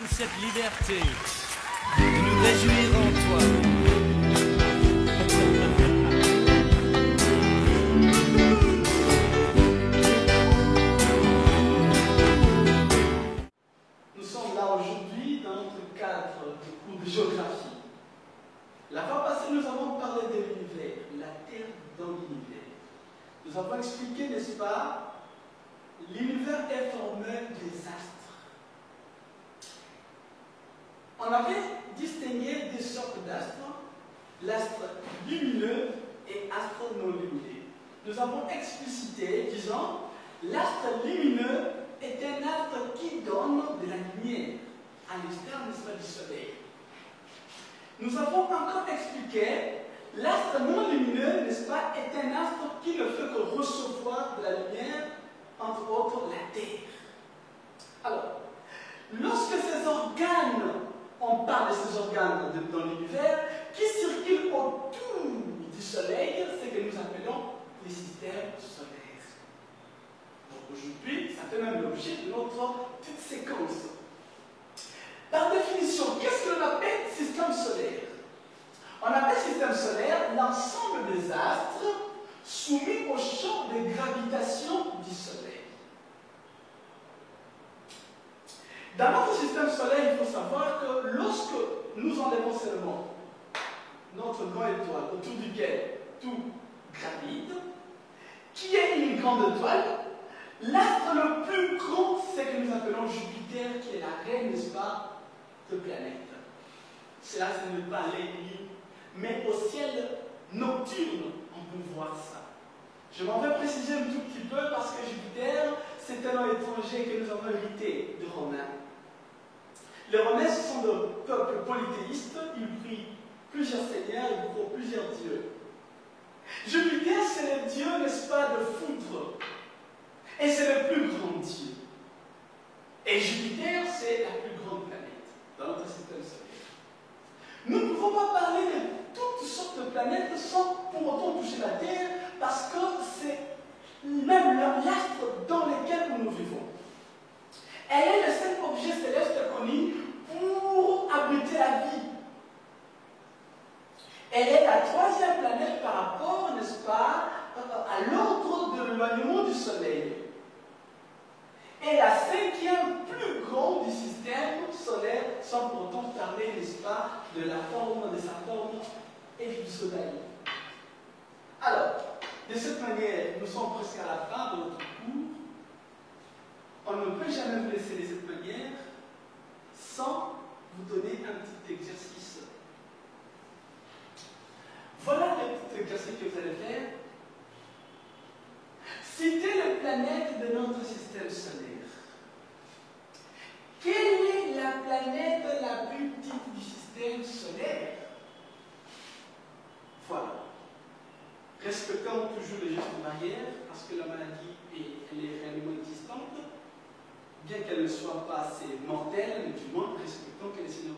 donne cette liberté de nous réjouir en toi. Nous sommes là aujourd'hui dans notre cadre de cours de géographie. La fois passée, nous avons parlé de l'univers, la Terre dans l'univers. Nous avons expliqué, n'est-ce pas, l'univers est formé des astres. On avait distingué deux sortes d'astres, l'astre lumineux et astre non lumineux. Nous avons explicité, disons, l'astre lumineux est un astre qui donne de la lumière à l'extérieur, n'est-ce pas, du Soleil. Nous avons encore expliqué l'astre non lumineux, n'est-ce pas, est un astre qui ne fait que recevoir de la lumière, entre autres la Terre. Alors, lorsque ces organes, on parle de ces organes dans l'univers, qui circulent autour du Soleil, c'est ce que nous appelons les systèmes solaires. Donc aujourd'hui, ça fait même l'objet de notre petite séquence. Par définition, qu'est-ce que l'on appelle système solaire? On appelle système solaire l'ensemble des astres soumis au champ de gravitation du Soleil. Dans notre système solaire, il faut savoir que lorsque nous enlevons seulement notre grande étoile autour duquel tout gravite, qui est une grande étoile, l'astre le plus grand, c'est que nous appelons Jupiter, qui est la reine, n'est-ce pas, de planètes. Cela, ce n'est pas les nuits, mais au ciel nocturne, on peut voir ça. Je m'en vais préciser un tout petit peu parce que Jupiter, c'est un nom étranger que nous avons hérité des Romains. Les Romains, ce sont des peuples polythéistes, ils prient plusieurs seigneurs, ils croient plusieurs dieux. Jupiter, c'est le dieu, n'est-ce pas, de foudre. Et c'est le plus grand dieu. Et Jupiter, c'est la plus grande planète dans notre système solaire. Nous ne pouvons pas parler de toutes sortes de planètes sans pour autant toucher la Terre, parce que c'est même l'astre dans lequel nous vivons. Elle est le seul objet céleste connu pour abriter la vie. Elle est la troisième planète par rapport, n'est-ce pas, à l'ordre de l'éloignement du Soleil. Et la cinquième plus grande du système solaire, sans pourtant parler, n'est-ce pas, de sa forme et du Soleil. Alors, de cette manière, nous sommes presque à la fin de notre cours. On ne peut jamais vous laisser de cette manière sans vous donner un petit exercice. Voilà le petit exercice que vous allez faire. Citez les planètes de notre système solaire. Quelle est la planète la plus petite du système solaire? Voilà. Respectons toujours les gestes barrières, parce que la maladie elle est réellement existante, bien qu'elle ne soit pas assez mortelle, mais du moins respectons qu'elle est sinon